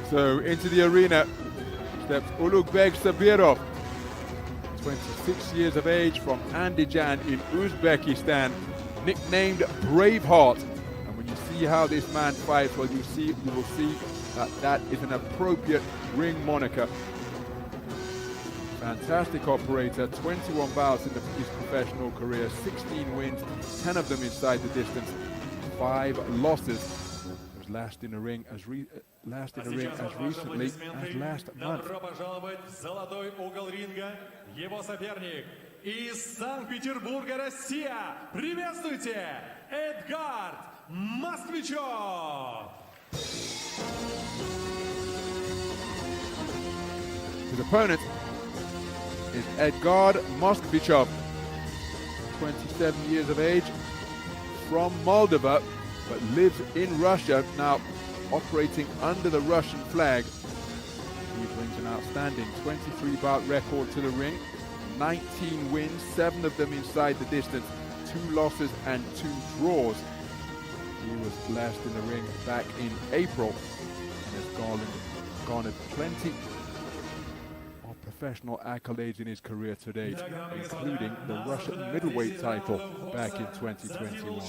So into the arena steps Ulugbek Sobirov, 26 years of age, from Andijan in Uzbekistan, nicknamed Braveheart. And when you see how this man fights, well, you will see that that is an appropriate ring moniker. Fantastic operator, 21 bouts in his professional career, 16 wins, 10 of them inside the distance, 5 losses. Was last in the ring as recently as last month. Золотой угол ринга, его соперник из Санкт-Петербурга, Россия. Приветствуйте, Эдгард Москвичев. His opponent is Edgard Moskvichev, 27 years of age, from Moldova, but lives in Russia, now operating under the Russian flag. He brings an outstanding 23-bout record to the ring, 19 wins, 7 of them inside the distance, 2 losses and 2 draws. He was last in the ring back in April and has garnered plenty of professional accolades in his career to date, including the Russian middleweight title back in 2021.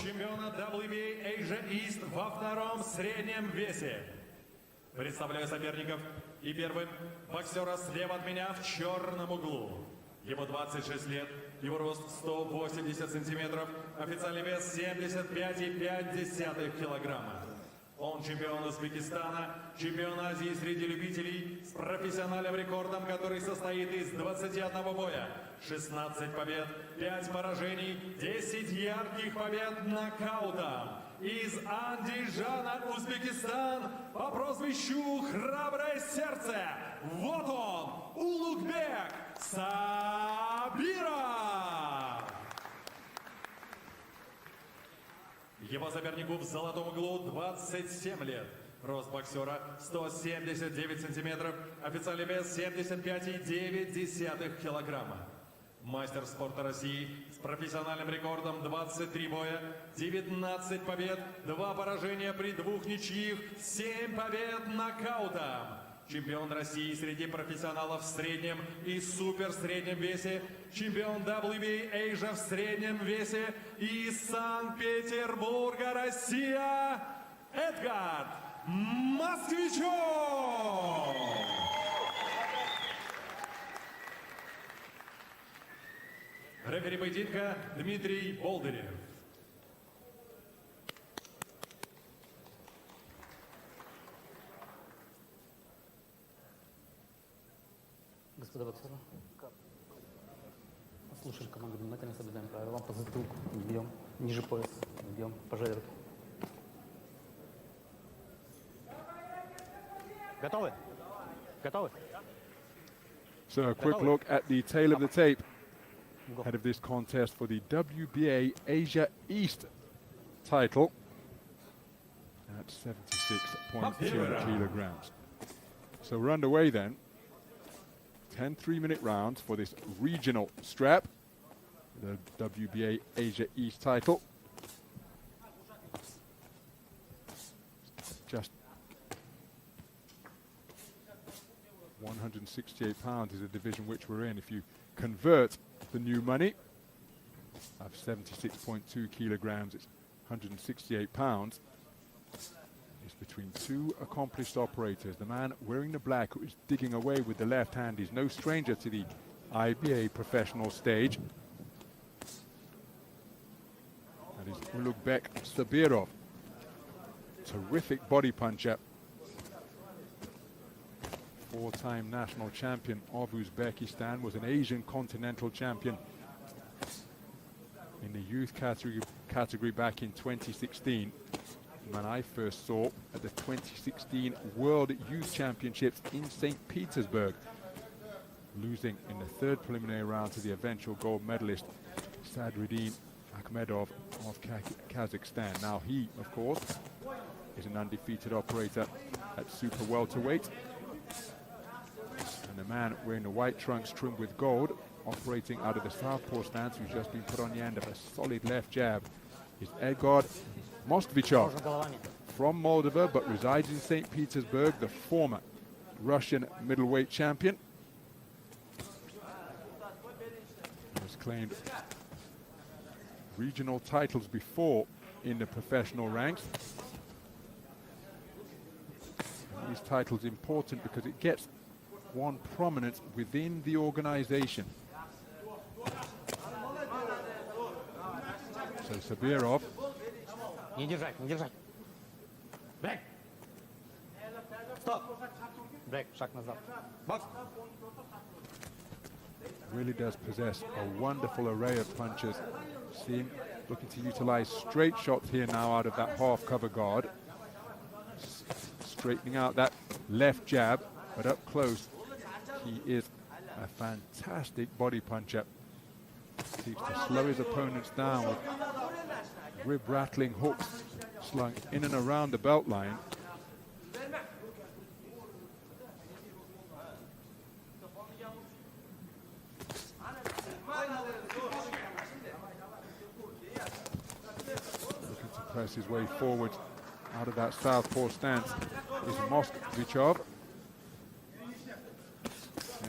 Представляю соперников, и первым боксера слева от меня в черном углу. Ему 26 лет, его рост 180 сантиметров, официальный вес 75,5 килограмма. Он чемпион Узбекистана, чемпион Азии среди любителей с профессиональным рекордом, который состоит из 21 боя, 16 побед, 5 поражений, 10 ярких побед нокаутом. Из Андижана, Узбекистан, по прозвищу «Храброе сердце». Вот он, Ulugbek Sobirov. Его сопернику в золотом углу 27 лет. Рост боксера 179 сантиметров, официальный вес 75,9 килограмма. Мастер спорта России с профессиональным рекордом 23 боя, 19 побед, 2 поражения при 2 ничьих, 7 побед нокаутом. Чемпион России среди профессионалов в среднем и суперсреднем весе, чемпион IBA.Pro в среднем весе из Санкт-Петербурга, Россия, Эдгард Москвичев! Рефери поединка Дмитрий Болдырев. Господа боксеры, слушаем команду, внимательно соблюдаем правила. По затылку бьем, ниже пояса бьем, пожали руки. Готовы? Готовы? So a quick look at the tail of the tape ahead of this contest for the WBA Asia East title at 76.2 kilograms. So we're underway then. 10 3-minute rounds for this regional strap, the WBA Asia East title. Just 168 pounds is the division which we're in. If you convert the new money of 76.2 kilograms, it's 168 pounds. It's between 2 accomplished operators. The man wearing the black, who is digging away with the left hand, is no stranger to the IBA professional stage. That is Ulugbek Sobirov. Terrific body puncher. 4-time national champion of Uzbekistan, was an Asian continental champion in the youth category back in 2016. The man I first saw at the 2016 World Youth Championships in St. Petersburg, losing in the 3rd preliminary round to the eventual gold medalist Sadruddin Akhmedov of Kazakhstan. Now he, of course, is an undefeated operator at super welterweight. And the man wearing the white trunks trimmed with gold, operating out of the southpaw stance, who's just been put on the end of a solid left jab, is Edgard Moskvichev from Moldova but resides in St. Petersburg, the former Russian middleweight champion. He has claimed regional titles before in the professional ranks. And these titles important because it gets one prominence within the organization. So Sobirov. Не держать, не держать. Брейк. Стоп. Брейк, шаг назад. Бокс. Really does possess a wonderful array of punches. See him looking to utilize straight shots here now out of that half cover guard. Straightening out that left jab, but up close, he is a fantastic body puncher. Seeks to slow his opponents down with rib-rattling hooks slung in and around the belt line. Looking to press his way forward out of that southpaw stance is Moskvichev.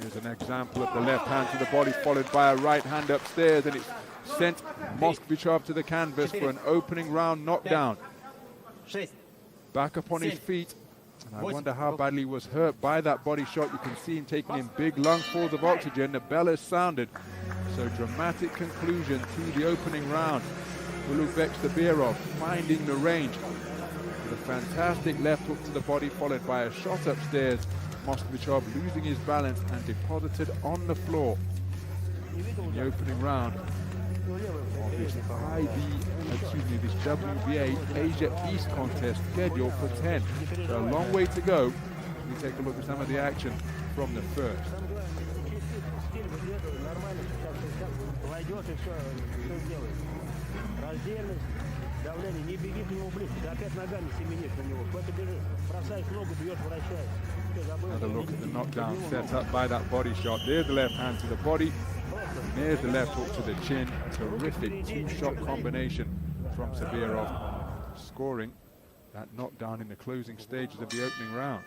Here's an example of the left hand to the body followed by a right hand upstairs, and it's sent Moskvichev to the canvas for an opening round knockdown. Back up on his feet, and I wonder how badly he was hurt by that body shot. You can see him taking in big lungfuls of oxygen. The bell has sounded. So dramatic conclusion to the opening round. Ulugbek Sobirov finding the range with a fantastic left hook to the body followed by a shot upstairs. Moskvichev losing his balance and deposited on the floor in the opening round of this this WBA Asia East contest scheduled for 10. So a long way to go. We take a look at some of the action from the first. Another look at the knockdown set up by that body shot. There's the left hand to the body. And there's the left hook to the chin. Terrific two-shot combination from Sobirov, scoring that knockdown in the closing stages of the opening round.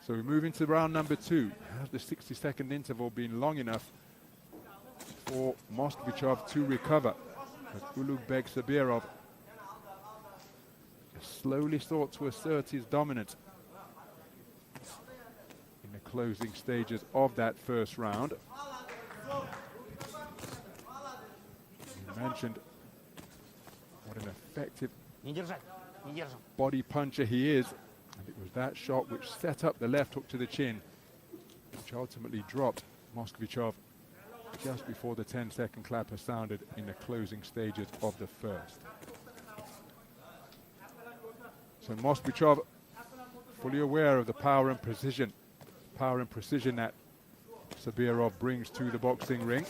So we move into round number 2. Has the 60-second interval been long enough for Moskvichev to recover? As Ulugbek Sobirov slowly sought to assert his dominance in the closing stages of that first round. You mentioned what an effective body puncher he is, and it was that shot which set up the left hook to the chin, which ultimately dropped Moskvichev just before the 10-second clapper sounded in the closing stages of the first. So Moskvichev fully aware of the power and precision that Sobirov brings to the boxing ring.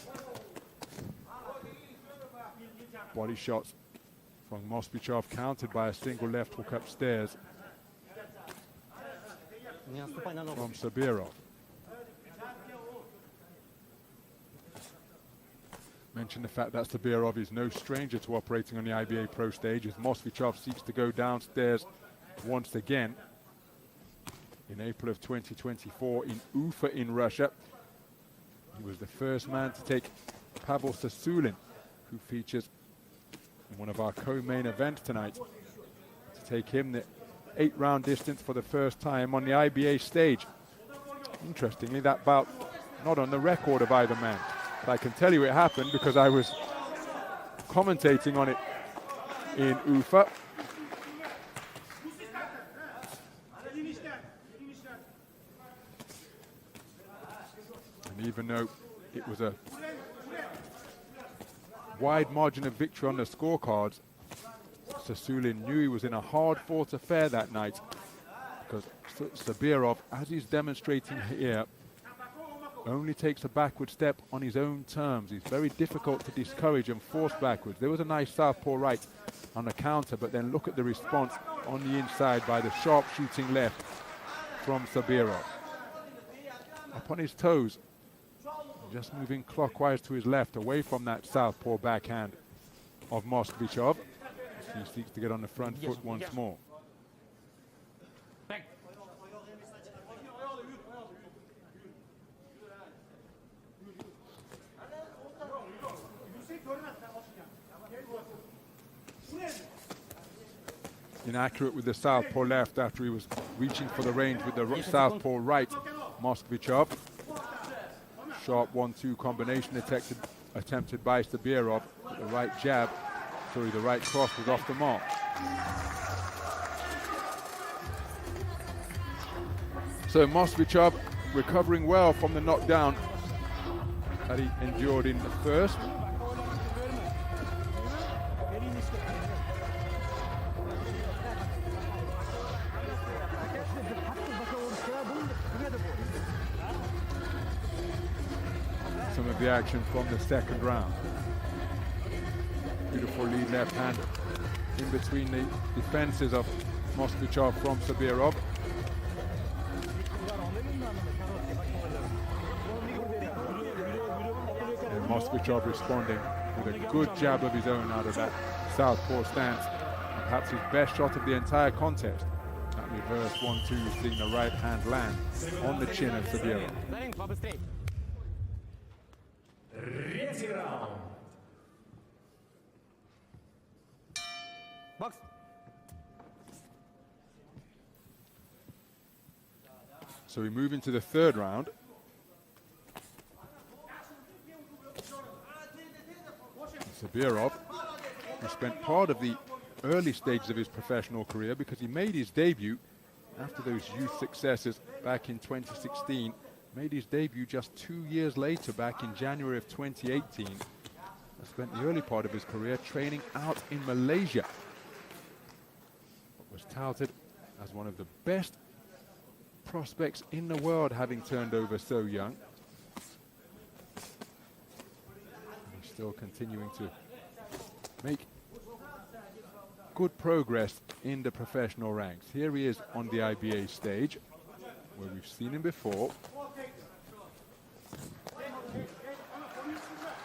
Body shots from Moskvichev countered by a single left hook upstairs from Sobirov. Mention the fact that Sobirov is no stranger to operating on the IBA.Pro stage, as Moskvichev seeks to go downstairs once again. In April of 2024 in Ufa in Russia, he was the first man to take Pavel Sasulin, who features in one of our co-main events tonight, to take him the 8-round distance for the first time on the IBA stage. Interestingly, that bout not on the record of either man, but I can tell you it happened because I was commentating on it in Ufa. And even though it was a wide margin of victory on the scorecards, Sasulin knew he was in a hard-fought affair that night, because Sobirov, as he's demonstrating here, only takes a backward step on his own terms. He's very difficult to discourage and force backwards. There was a nice southpaw right on the counter, but then look at the response on the inside by the sharp shooting left from Sobirov. Up on his toes, just moving clockwise to his left, away from that southpaw backhand. of Moskvichev. He seeks to get on the front foot once more. Inaccurate with the southpaw left after he was reaching for the range with the southpaw right. Moskvichev. Sharp 1-2 combination attempted by Sobirov. The right jab, sorry, the right cross was off the mark. So Moskvichev recovering well from the knockdown that he endured in the first. Some of the action from the second round. Beautiful lead left hand in between the defenses of Moskvichev from Sobirov. And Moskvichev responding with a good jab of his own out of that southpaw stance. And perhaps his best shot of the entire contest. That reverse 1-2, seeing the right hand land on the chin of Sobirov. Третий раунд. Бокс. So we move into the third round. Sobirov, who spent part of the early stages of his professional career because he made his debut after those youth successes back in 2016, made his debut just 2 years later, back in January of 2018. Spent the early part of his career training out in Malaysia. Was touted as one of the best prospects in the world, having turned over so young. And still continuing to make good progress in the professional ranks. Here he is on the IBA stage, where we've seen him before.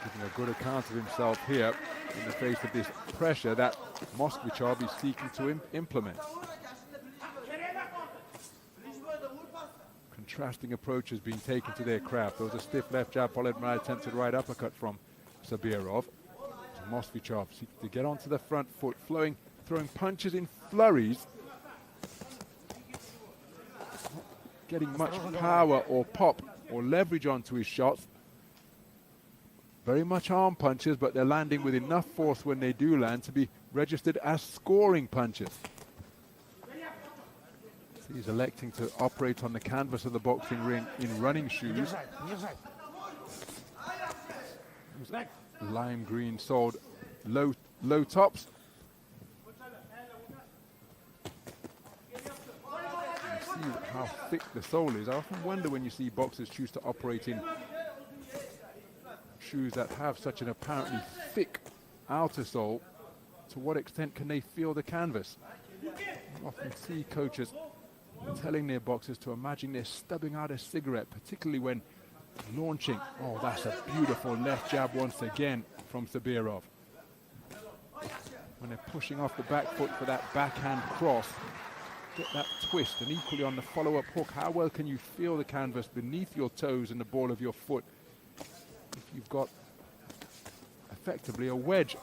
Giving a good account of himself here in the face of this pressure that Moskvichev is seeking to implement. Contrasting approaches being taken to their craft. There was a stiff left jab followed by an attempted right uppercut from Sobirov. Moskvichev seeks to get onto the front foot, throwing punches in flurries. Not getting much power or pop or leverage onto his shots. Very much arm punches, but they're landing with enough force when they do land to be registered as scoring punches. So he's electing to operate on the canvas of the boxing ring in running shoes. Lime green soled low tops. You see how thick the sole is. I often wonder when you see boxers choose to operate in shoes that have such an apparently thick outer sole, to what extent can they feel the canvas? I often see coaches telling their boxers to imagine they're stubbing out a cigarette, particularly when launching. Oh, that's a beautiful left jab once again from Sobirov. When they're pushing off the back foot for that backhand cross, get that twist, and equally on the follow-up hook, how well can you feel the canvas beneath your toes and the ball of your foot if you've got effectively a wedge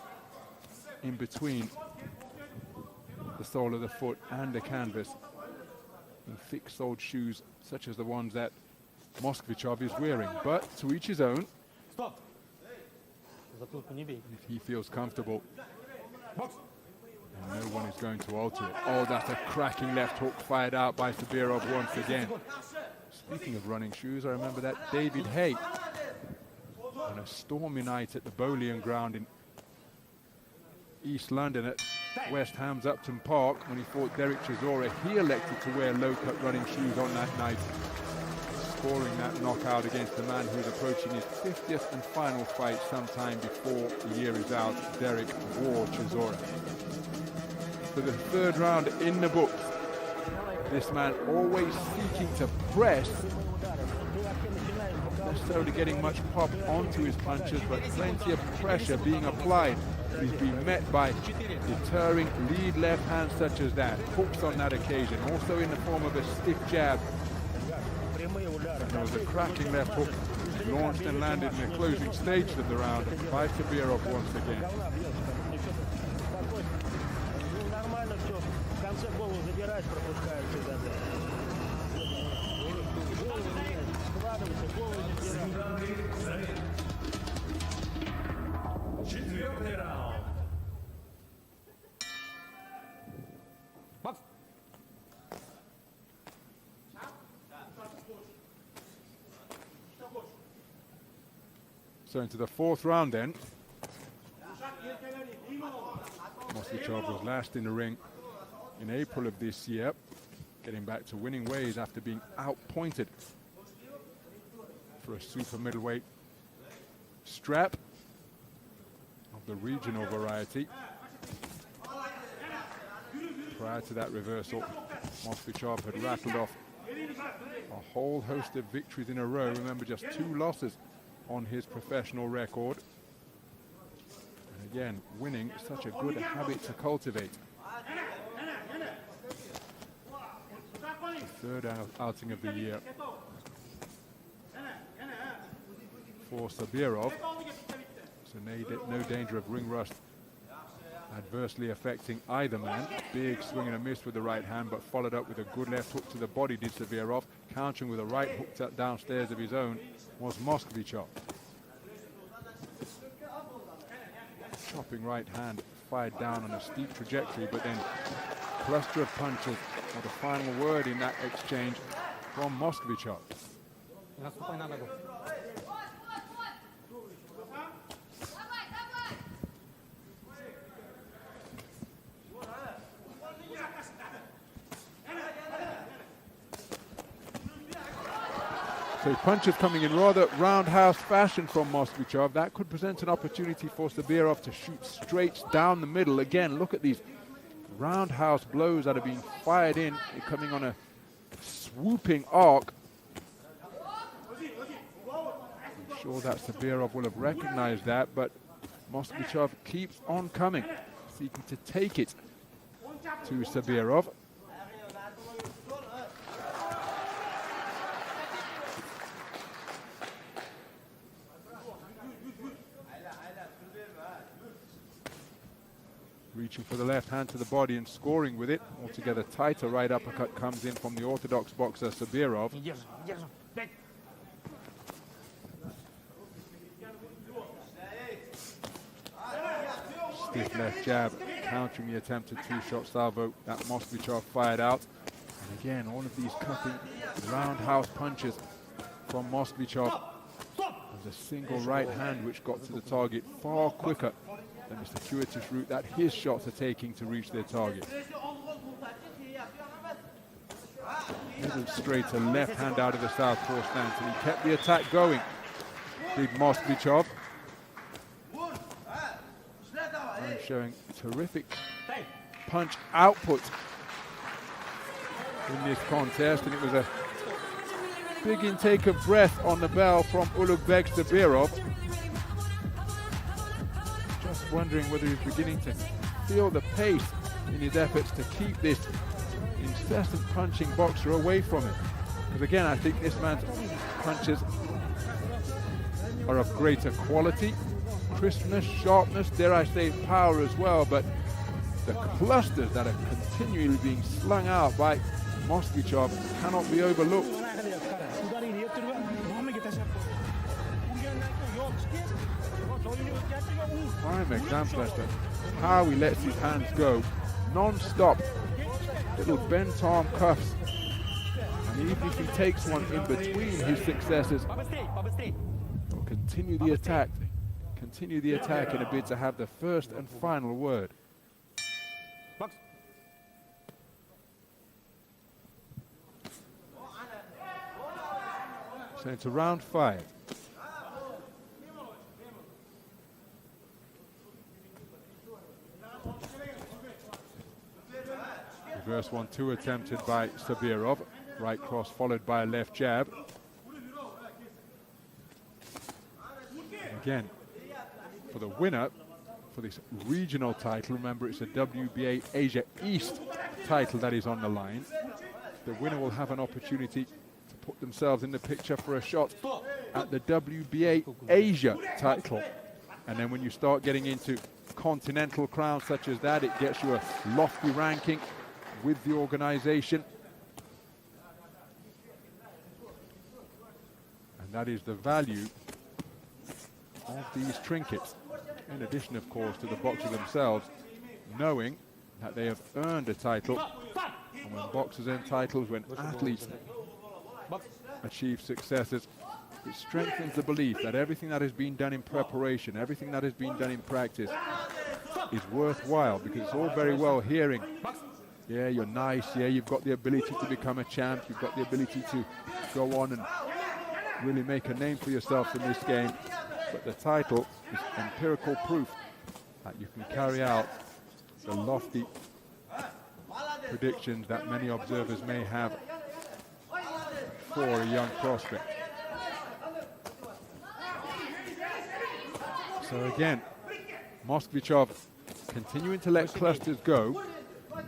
in between the sole of the foot and the canvas in thick-soled shoes such as the ones that Moskvichev is wearing. But to each his own. If he feels comfortable, and no one is going to alter it. Oh, that's a cracking left hook fired out by Sobirov once again. Speaking of running shoes, I remember that David Hay on a stormy night at the Bolian ground in East London at West Ham's Upton Park when he fought Derek Chisora. He elected to wear low-cut running shoes on that night, scoring that knockout against the man who's approaching his 50th and final fight sometime before the year is out, Derek War Chisora. For the third round in the books, this man always seeking to press, not necessarily getting much pop onto his punches, but plenty of pressure being applied He's been met by deterring lead left hand such as that. Hooks on that occasion, also in the form of a stiff jab. There was a cracking left hook launched and landed in the closing stage of the round by Sobirov once again. Четвертый раунд. So into the fourth round then. Moskvichev was last in the ring in April of this year, getting back to winning ways after being outpointed for a super middleweight strap of the regional variety. Prior to that reversal, Moskvichev had rattled off a whole host of victories in a row. Remember, just 2 losses on his professional record. And again, winning is such a good habit to cultivate. The third outing of the year for Sobirov. So no danger of ring rust adversely affecting either man. Big swing and a miss with the right hand, but followed up with a good left hook to the body did Sobirov. Countering with a right hook downstairs of his own was Moskvichev. Chopping right hand fired down on a steep trajectory, but then cluster of punches are the final word in that exchange from Moskvichev. So punches coming in rather roundhouse fashion from Moskvichev. That could present an opportunity for Sobirov to shoot straight down the middle. Again, look at these roundhouse blows that are being fired in, coming on a swooping arc. I'm sure that Sobirov will have recognized that, but Moskvichev keeps on coming, seeking to take it to Sobirov. Reaching for the left hand to the body and scoring with it. Altogether tighter right uppercut comes in from the orthodox boxer Sobirov. Stiff left jab, countering the attempted 2-shot salvo that Moskvichev fired out. And again, all of these cutting roundhouse punches from Moskvichev. There's a single right hand which got to the target far quicker than the circuitous route that his shots are taking to reach their target. Middle straight, a left hand out of the southpaw stance, and he kept the attack going. Big Moskvichev. And showing terrific punch output in this contest, and it was a big intake of breath on the bell from Ulugbek Sobirov. Just wondering whether he's beginning to feel the pace in his efforts to keep this incessant punching boxer away from him. Because again, I think this man's punches are of greater quality, crispness, sharpness, dare I say power as well, but the clusters that are continually being slung out by Moskvichev cannot be overlooked. Prime example as to how he lets his hands go non-stop. Little bent arm cuffs, and even if he takes one in between his successes, he'll continue the attack in a bid to have the first and final word. So into round 5. Reverse 1-2 attempted by Sobirov. Right cross followed by a left jab. Again, for the winner, for this regional title. Remember, it's a WBA Asia East title that is on the line. The winner will have an opportunity to put themselves in the picture for a shot at the WBA Asia title. And then when you start getting into continental crowns such as that, it gets you a lofty ranking with the organization. And that is the value of these trinkets. In addition, of course, to the boxers themselves, knowing that they have earned a title. And when boxers earn titles, when athletes achieve successes, it strengthens the belief that everything that has been done in preparation, everything that has been done in practice is worthwhile, because it's all very well hearing, yeah, you're nice, yeah, you've got the ability to become a champ, you've got the ability to go on and really make a name for yourself in this game, but the title is empirical proof that you can carry out the lofty predictions that many observers may have for a young prospect. So again, Moskvichev continuing to let clusters go in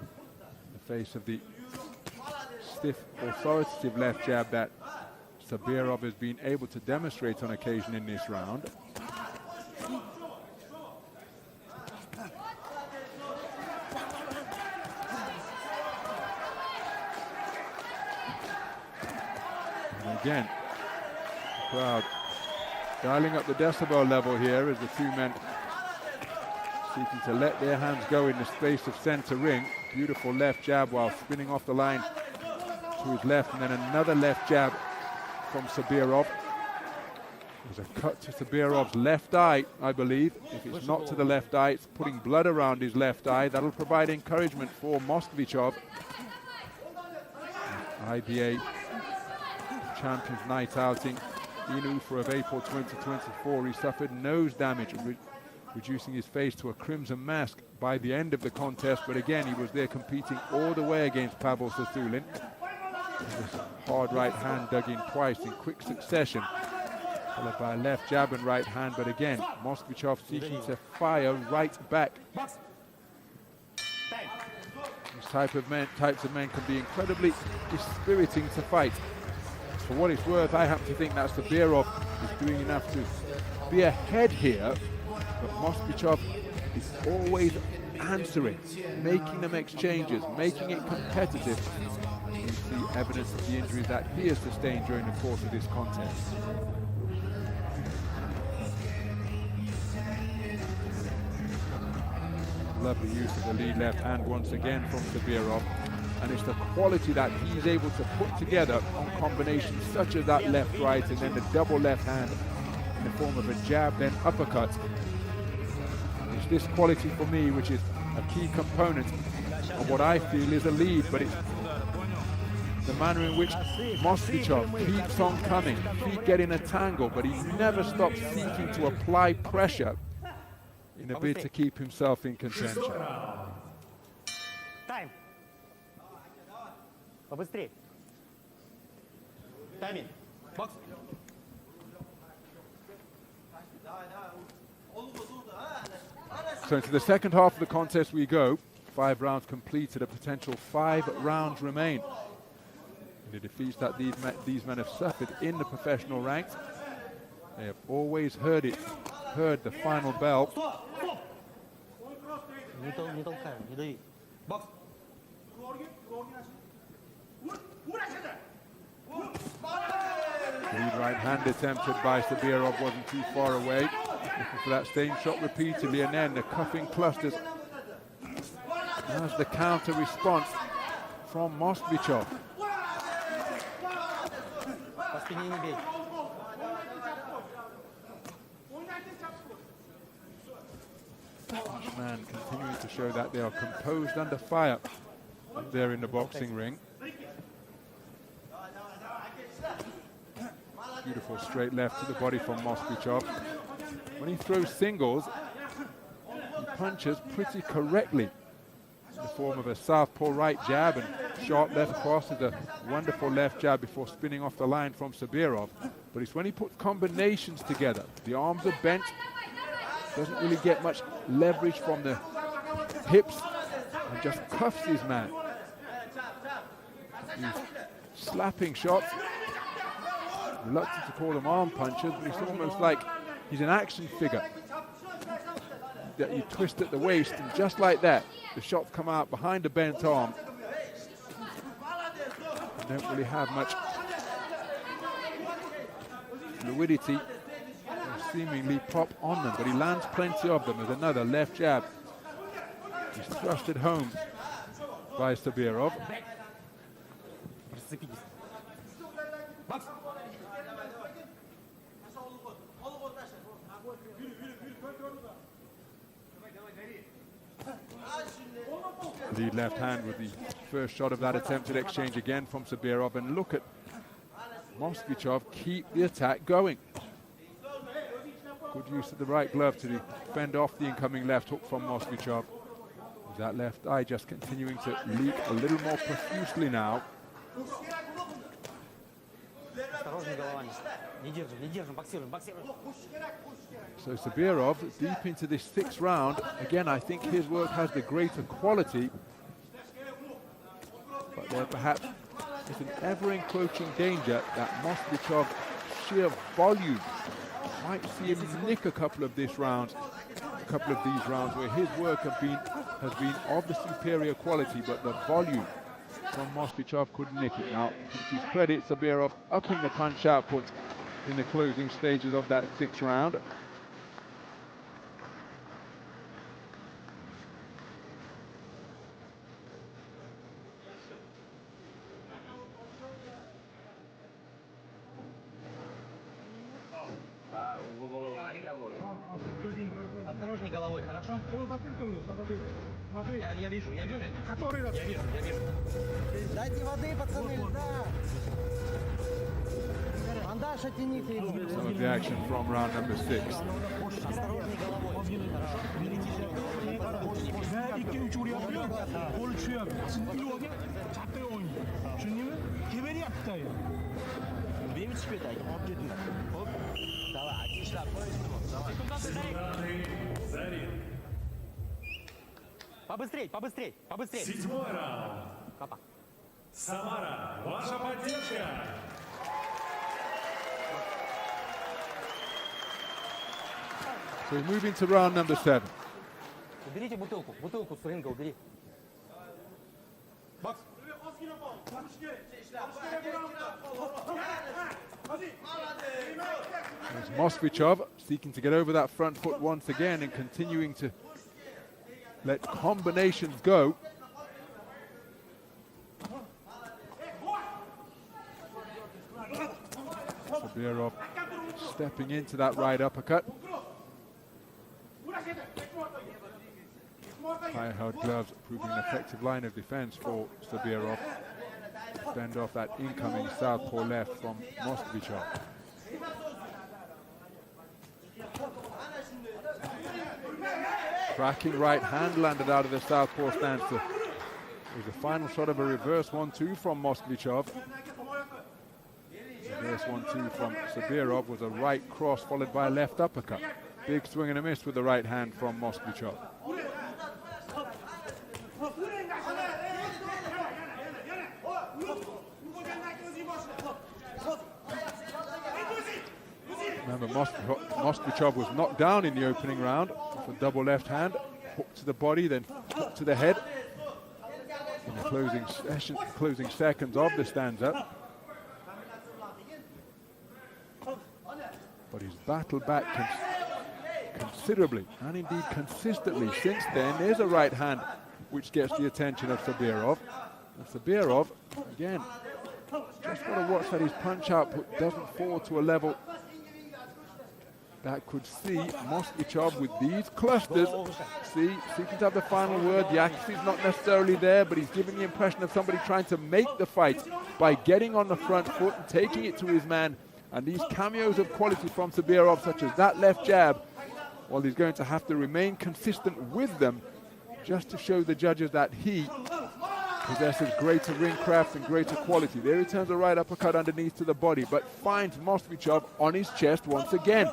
the face of the stiff, authoritative left jab that Sobirov has been able to demonstrate on occasion in this round. And again, the crowd dialing up the decibel level here as the two men seeking to let their hands go in the space of center ring. Beautiful left jab while spinning off the line to his left, and then another left jab from Sobirov. There's a cut to Sobirov's left eye, I believe. If it's not to the left eye, it's putting blood around his left eye. That'll provide encouragement for Moskvichev. IBA Champions Night outing in Ufa of April 2024. He suffered nose damage, reducing his face to a crimson mask by the end of the contest, but again, he was there competing all the way against Pavel Sassoulin. This hard right hand dug in twice in quick succession, followed by a left jab and right hand, but again, Moskvichev seeking to fire right back. These types of men can be incredibly dispiriting to fight. For what it's worth, I happen to think that Sobirov is doing enough to be ahead here, but Moskvichev is always answering, making them exchanges, making it competitive. You see evidence of the injuries that he has sustained during the course of this contest. Lovely use of the lead left hand once again from Sobirov. And it's the quality that he's able to put together on combinations such as that left-right and then the double left hand in the form of a jab, then uppercut. It's this quality for me which is a key component of what I feel is a lead, but it's the manner in which Moskvichev keeps on coming, feet get in a tangle, but he never stops seeking to apply pressure in a bid to keep himself in contention. Time. Побыстрее. Тайминг. Бокс. So into the second half of the contest we go. 5 rounds completed, a potential 5 rounds remain. In the defeats that these men have suffered in the professional ranks, they have always heard the final bell. Не толкай, не дави. Бокс. The lead right hand attempted by Sobirov wasn't too far away. Looking for that same shot repeatedly, and then the cuffing clusters. There's the counter response from Moskvichev. По спине не бей. Each man continuing to show that they are composed under fire there in the boxing ring. Beautiful straight left to the body from Moskvichev. When he throws singles, he punches pretty correctly in the form of a southpaw right jab and sharp left cross is a wonderful left jab before spinning off the line from Sobirov. But it's when he puts combinations together, the arms are bent, Doesn't really get much leverage from the hips and just cuffs his man. He's slapping shots. Reluctant to call them arm punches, but it's almost like he's an action figure. That you twist at the waist, and just like that, the shots come out behind the bent arm. They don't really have much fluidity or seemingly pop on them, but he lands plenty of them. There's another left jab. He's thrusted home by Sobirov. Lead left hand with the first shot of that attempted exchange again from Sobirov, and look at Moskvichev keep the attack going. Good use of the right glove to fend off the incoming left hook from Moskvichev. That left eye just continuing to leak a little more profusely now. So Sobirov deep into this sixth round. Again, I think his work has the greater quality, but there perhaps is an ever-encroaching danger that Moskvichev's sheer volume might see him nick a couple of these rounds where his work has been of the superior quality, but the volume from Moskvichev could nick it. Now, to his credit, Sobirov upping the punch output in the closing stages of that sixth round. Осторожней головой, хорошо? Я вижу. Который раз? Я вижу. Дайте воды, пацаны, льда. Бандаша тяните. Some of the action from round number 6. Осторожней головой. Ve 2-3 vuruyor. Kol uçuyor. Şimdi yolda çaptı oyun. Şimdi kemeri yaptı ya. Время теперь дай. Оп. Давай, отлично. Побыстрей. Седьмой раунд. Самара, ваша поддержка. So we're moving to round number 7. Уберите бутылку с ринга убери. Бокс. There's Moskvichev seeking to get over that front foot once again and continuing to let combinations go. Sobirov stepping into that right uppercut. High-held gloves proving an effective line of defense for Sobirov. Fend off that incoming southpaw left from Moskvichev. Cracking right hand landed out of the southpaw stance. It was the final shot of a reverse 1-2 from Moskvichev. Reverse 1-2 from Sobirov was a right cross followed by a left uppercut. Big swing and a miss with the right hand from Moskvichev. Remember, Moskvichev was knocked down in the opening round with a double left hand, hook to the body, then hook to the head in the closing seconds of the stanza. But he's battled back considerably and indeed consistently since then. There's a right hand which gets the attention of Sobirov. And Sobirov, again, just got to watch that his punch output doesn't fall to a level that could see Moskvichev with these clusters. Seeking to have the final word. The accuracy is not necessarily there, but he's giving the impression of somebody trying to make the fight by getting on the front foot and taking it to his man. And these cameos of quality from Sobirov, such as that left jab, well, he's going to have to remain consistent with them just to show the judges that he possesses greater ring craft and greater quality. There he turns a right uppercut underneath to the body, but finds Moskvichev on his chest once again.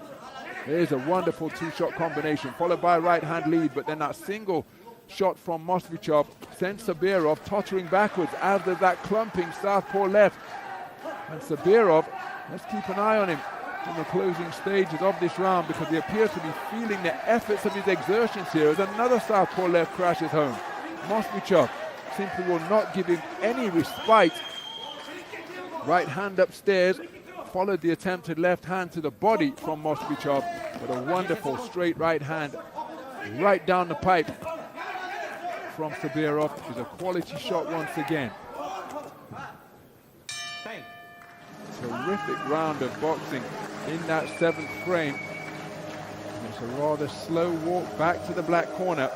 There's a wonderful two-shot combination, followed by a right-hand lead, but then that single shot from Moskvichev sends Sobirov tottering backwards, as does that clumping southpaw left. And Sobirov, let's keep an eye on him in the closing stages of this round, because he appears to be feeling the efforts of his exertions here as another southpaw left crashes home. Moskvichev simply will not give him any respite. Right hand upstairs, followed the attempted left hand to the body from Moskvichev, but a wonderful straight right hand right down the pipe from Sobirov is a quality shot once again. Terrific round of boxing in that 7th frame. It's a rather slow walk back to the black corner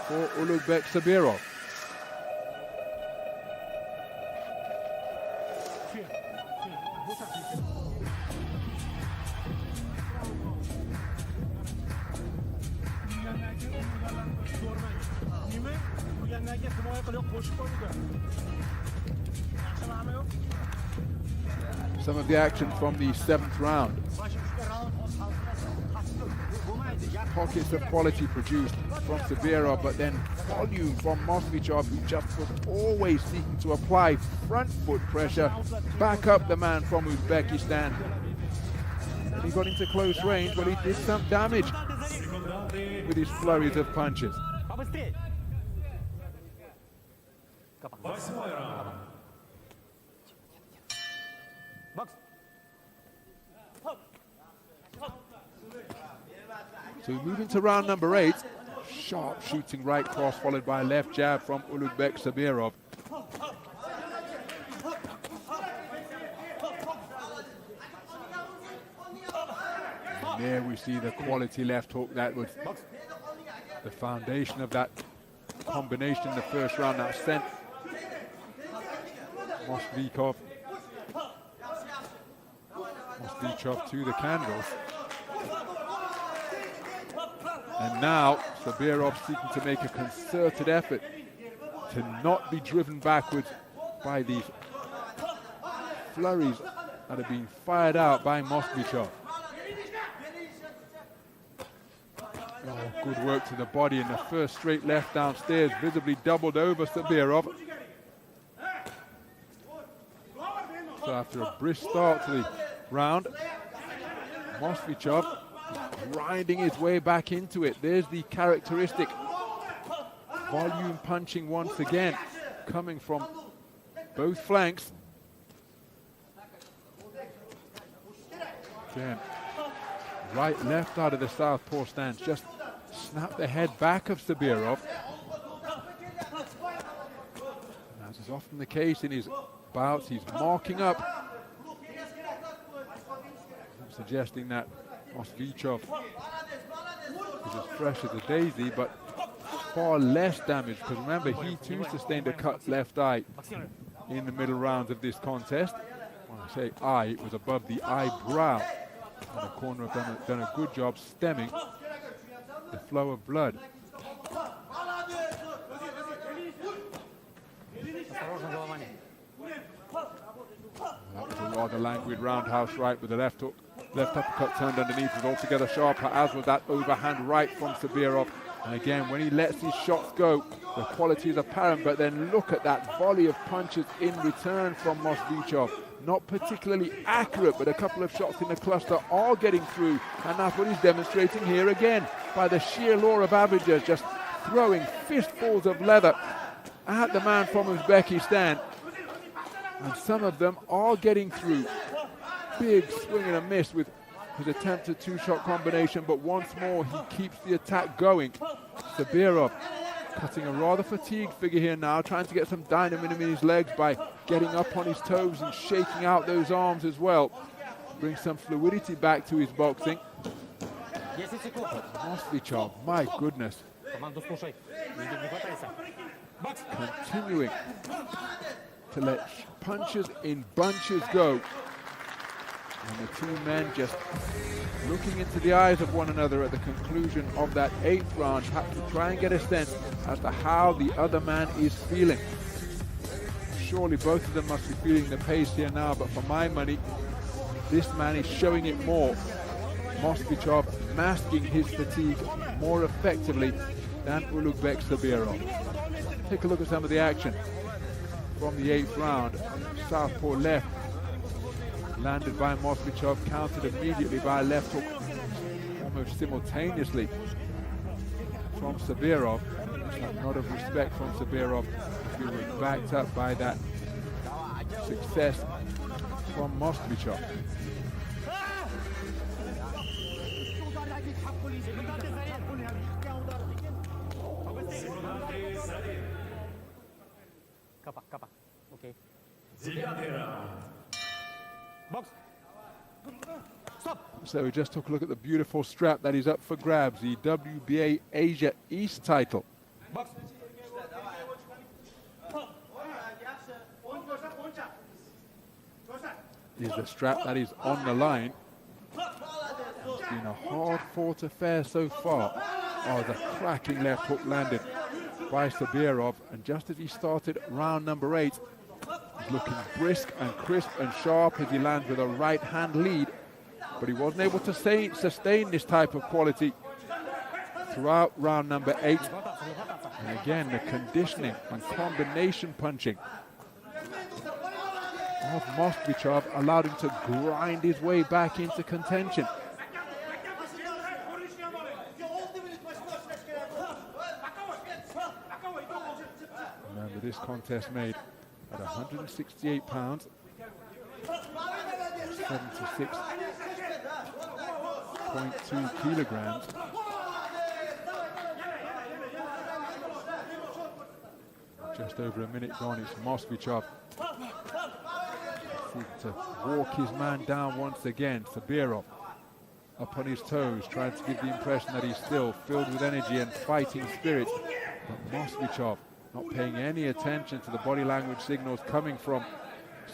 for Ulugbek Sobirov. Some of the action from the 7th round. Pockets of quality produced from Sobirov, but then volume from Moskvichev, who just was always seeking to apply front foot pressure, back up the man from Uzbekistan. And he got into close range, but he did some damage with his flurries of punches. So moving to round number 8, sharp shooting right cross followed by a left jab from Ulugbek Sobirov. And there we see the quality left hook that was the foundation of that combination in the first round that sent Moskvichev to the candles. And now Sobirov seeking to make a concerted effort to not be driven backwards by these flurries that are being fired out by Moskvichev. Oh, good work to the body in the first straight left downstairs, visibly doubled over Sobirov. So after a brisk start to the round, Moskvichev grinding his way back into it. There's the characteristic volume punching once again, coming from both flanks. Again, right, left out of the southpaw stance, just snap the head back of Sobirov. As is often the case in his bouts, he's marking up, suggesting that Moskvichev is as fresh as a daisy, but far less damage, because remember, he too sustained a cut left eye in the middle rounds of this contest. When I say eye, it was above the eyebrow. And the corner have done a good job stemming the flow of blood. That was a rather languid roundhouse right with the left hook. Left uppercut turned underneath was altogether sharper, as was that overhand right from Sobirov. And again, when he lets his shots go, the quality is apparent, but then look at that volley of punches in return from Moskvichev. Not particularly accurate, but a couple of shots in the cluster are getting through, and that's what he's demonstrating here again, by the sheer law of averages, just throwing fistfuls of leather at the man from Uzbekistan. And some of them are getting through. Big swing and a miss with his attempted two-shot combination, but once more he keeps the attack going. Sobirov cutting a rather fatigued figure here now, trying to get some dynamism in his legs by getting up on his toes and shaking out those arms as well. Bring some fluidity back to his boxing. Moskvichev, my goodness. Continuing to let punches in bunches go. And the two men just looking into the eyes of one another at the conclusion of that 8th round, perhaps to try and get a sense as to how the other man is feeling. Surely both of them must be feeling the pace here now, but for my money, this man is showing it more. Moskvichev masking his fatigue more effectively than Ulugbek Sobirov. Take a look at some of the action from the 8th round. Southpaw left, landed by Moskvichev, countered immediately by a left hook, almost simultaneously from Sobirov. Not of respect from Sobirov, who was backed up by that success from Moskvichev. Капа. Окей. 9-й раунд. Бокс. So we just took a look at the beautiful strap that is up for grabs, the WBA Asia East title. Бокс. Is the strap that is on the line. It's been a hard-fought affair so far. Oh, the cracking left hook landed by Sobirov, and just as he started round number 8, he's looking brisk and crisp and sharp as he lands with a right-hand lead, but he wasn't able to sustain this type of quality throughout round number 8. And again, the conditioning and combination punching of Moskvichev allowed him to grind his way back into contention. Remember, this contest made at 168 pounds, 76.2 kilograms. Just over a minute gone, it's Moskvichev seeking to walk his man down once again. Sobirov up on his toes, trying to give the impression that he's still filled with energy and fighting spirit. But Moskvichev not paying any attention to the body language signals coming from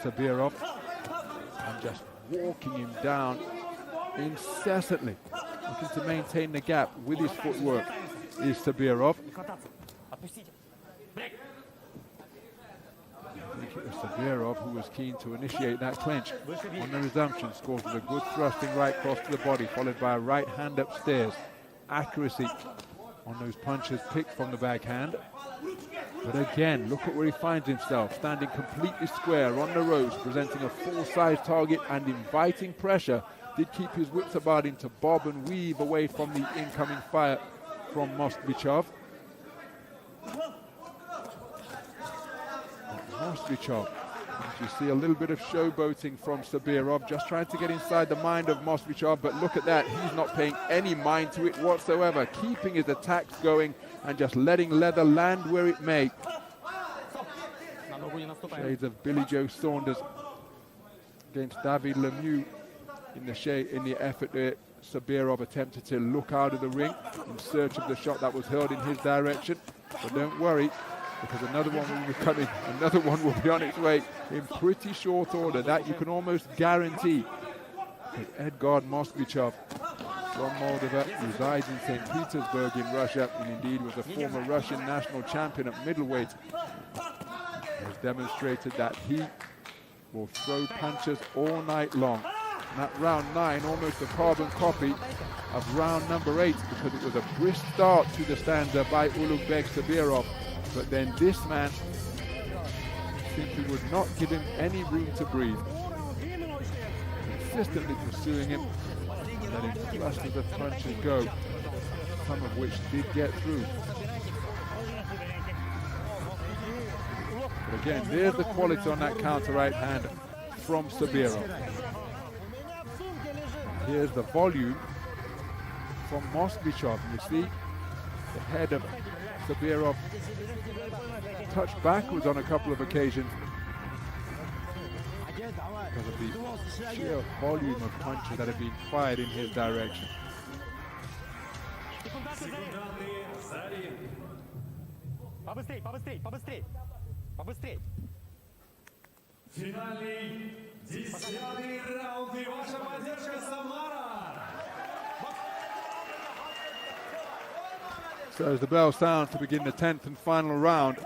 Sobirov and just walking him down incessantly, looking to maintain the gap with his footwork is Sobirov. I think it was Sobirov who was keen to initiate that clinch. On the resumption, scores with a good thrusting right cross to the body, followed by a right hand upstairs. Accuracy on those punches picked from the backhand. But again, look at where he finds himself, standing completely square on the ropes, presenting a full-size target and inviting pressure. Did keep his wits about him to bob and weave away from the incoming fire from Moskvichev. Moskvichev, you see a little bit of showboating from Sobirov, just trying to get inside the mind of Moskvichev, but look at that, he's not paying any mind to it whatsoever, keeping his attacks going and just letting leather land where it may. Shades of Billy Joe Saunders against David Lemieux in the effort that Sobirov attempted to look out of the ring in search of the shot that was hurled in his direction. But don't worry, because another one will be coming, another one will be on its way in pretty short order. That you can almost guarantee. But Edgard Moskvichev from Moldova resides in St. Petersburg in Russia, and indeed was a former Russian national champion at middleweight. He has demonstrated that he will throw punches all night long. And that round 9, almost a carbon copy of round number 8, because it was a brisk start to the stanza by Ulugbek Sobirov. But then this man simply would not give him any room to breathe. Consistently pursuing him, letting clusters of punches go, some of which did get through. But again, there's the quality on that counter right hand from Sobirov. Here's the volume from Moskvichev. You see the head of Sobirov touched backwards on a couple of occasions because of the sheer volume of punches that have been fired in his direction. Финальный 10-й раунд и ваша поддержка Самара. So as the bell sounds to begin the 10th and final round,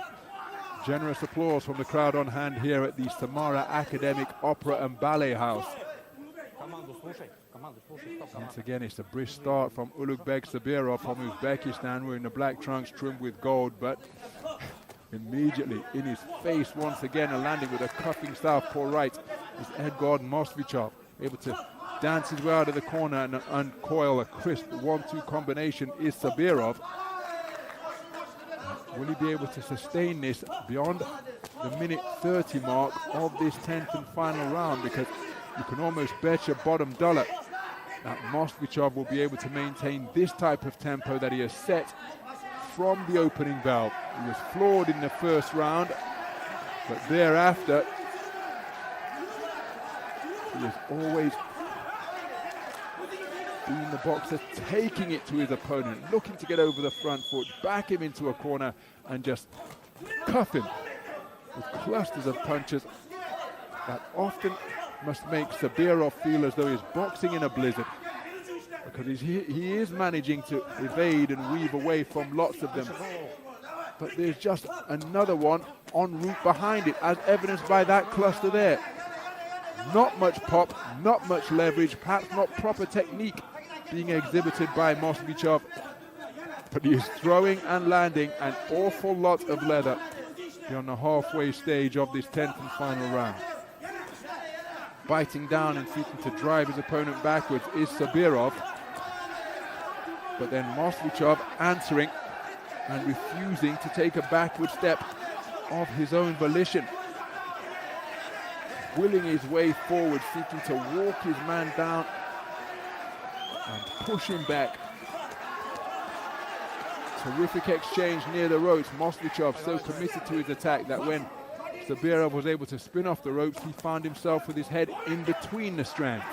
generous applause from the crowd on hand here at the Samara Academic Opera and Ballet House. Команду слушай, стоп, команда. Once again, it's a brisk start from Ulugbek Sobirov from Uzbekistan, wearing the black trunks trimmed with gold, but immediately in his face once again, a landing with a cuffing southpaw right is Edgard Moskvichev, able to dance his way out of the corner and uncoil a crisp 1-2 combination is Sobirov. Will he be able to sustain this beyond the minute 30 mark of this 10th and final round? Because you can almost bet your bottom dollar that Moskvichev will be able to maintain this type of tempo that he has set from the opening bell. He was floored in the first round, but thereafter he has always been the boxer taking it to his opponent, looking to get over the front foot, back him into a corner and just cuff him with clusters of punches that often must make Sobirov feel as though he's boxing in a blizzard, because he is managing to evade and weave away from lots of them. But there's just another one en route behind it, as evidenced by that cluster there. Not much pop, not much leverage, perhaps not proper technique being exhibited by Moskvichev, but he is throwing and landing an awful lot of leather beyond the halfway stage of this 10th and final round. Biting down and seeking to drive his opponent backwards is Sobirov, but then Moskvichev answering and refusing to take a backward step of his own volition, willing his way forward, seeking to walk his man down and push him back. Terrific exchange near the ropes. Moskvichev so committed to his attack that when Sobirov was able to spin off the ropes, he found himself with his head in between the strands.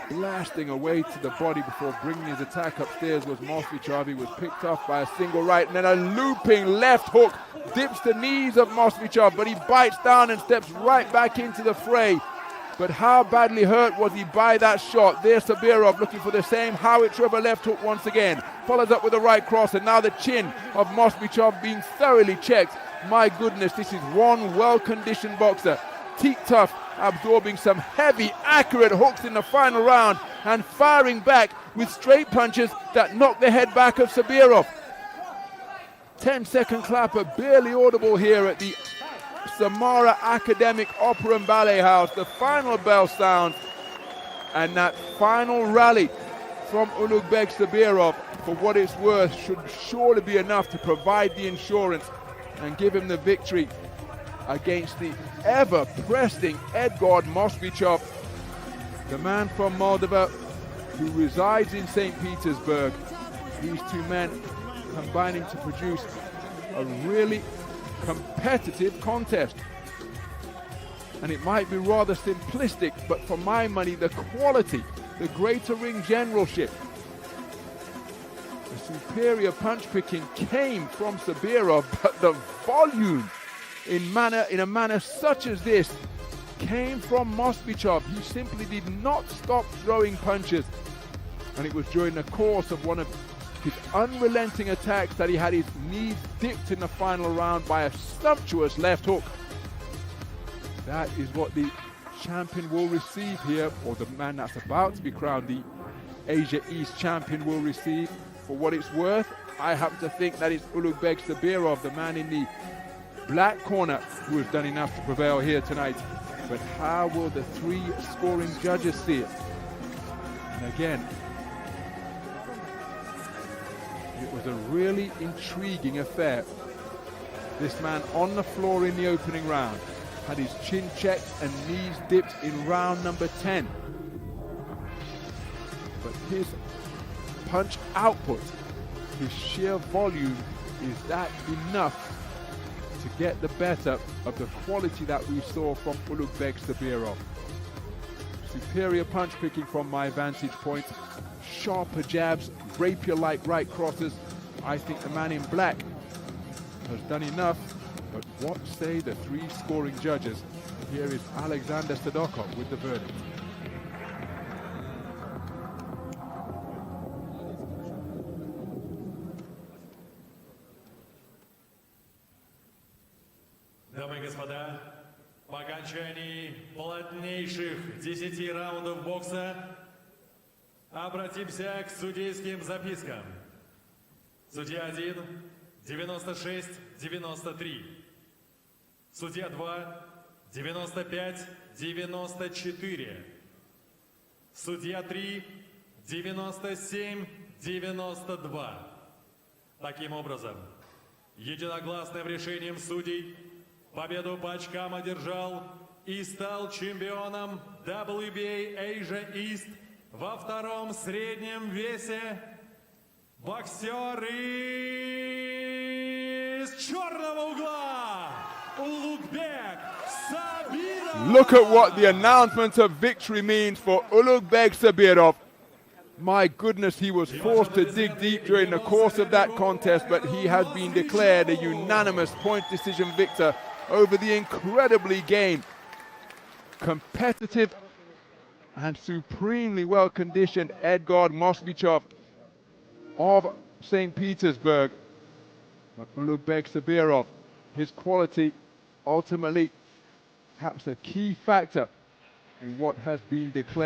Blasting away to the body before bringing his attack upstairs was Moskvichev. He was picked off by a single right and then a looping left hook dips the knees of Moskvichev, but he bites down and steps right back into the fray. But how badly hurt was he by that shot? There's Sobirov looking for the same howitzer of a left hook once again. Follows up with a right cross, and now the chin of Moskvichev being thoroughly checked. My goodness, this is one well-conditioned boxer. Teak tough, absorbing some heavy, accurate hooks in the final round and firing back with straight punches that knock the head back of Sobirov. 10-second clapper, barely audible here at the Samara Academic Opera and Ballet House. The final bell sounds, and that final rally from Ulugbek Sobirov, for what it's worth, should surely be enough to provide the insurance and give him the victory against the ever-pressing Edgard Moskvichev, the man from Moldova who resides in St. Petersburg. These two men combining to produce a really competitive contest. And it might be rather simplistic, but for my money, the quality, the greater ring generalship, the superior punch picking came from Sobirov, but the volume in a manner such as this came from Moskvichev. He simply did not stop throwing punches, and it was during the course of one of his unrelenting attacks that he had his knees dipped in the final round by a sumptuous left hook. That is what the champion will receive here, or the man that's about to be crowned the Asia East champion will receive. For what it's worth, I happen to think that it's Ulugbek Sobirov, the man in the black corner, who has done enough to prevail here tonight. But how will the three scoring judges see it? And again, it was a really intriguing affair. This man on the floor in the opening round had his chin checked and knees dipped in round number 10. But his punch output, his sheer volume, is that enough to get the better of the quality that we saw from Ulugbek Sobirov. Superior punch picking from my vantage point, sharper jabs, rapier-like right crosses. I think the man in black has done enough, but what say the three scoring judges? Here is Alexander Sadokov with the verdict. Дамы и господа, По окончании плотнейших 10 раундов бокса обратимся к судейским запискам. Судья 1 96-93. Судья 2 95-94. Судья 3 97-92. Таким образом, единогласным решением судей победу по очкам одержал и стал чемпионом WBA Asia East во втором среднем весе боксер из черного угла Ulugbek Sobirov. Look at what the announcement of victory means for Ulugbek Sobirov. My goodness, he was forced to dig deep during the course of that contest, but he has been declared a unanimous point decision victor over the incredibly game, competitive and supremely well-conditioned Edgard Moskvichev of St. Petersburg. But Ulugbek Sobirov, his quality ultimately perhaps a key factor in what has been declared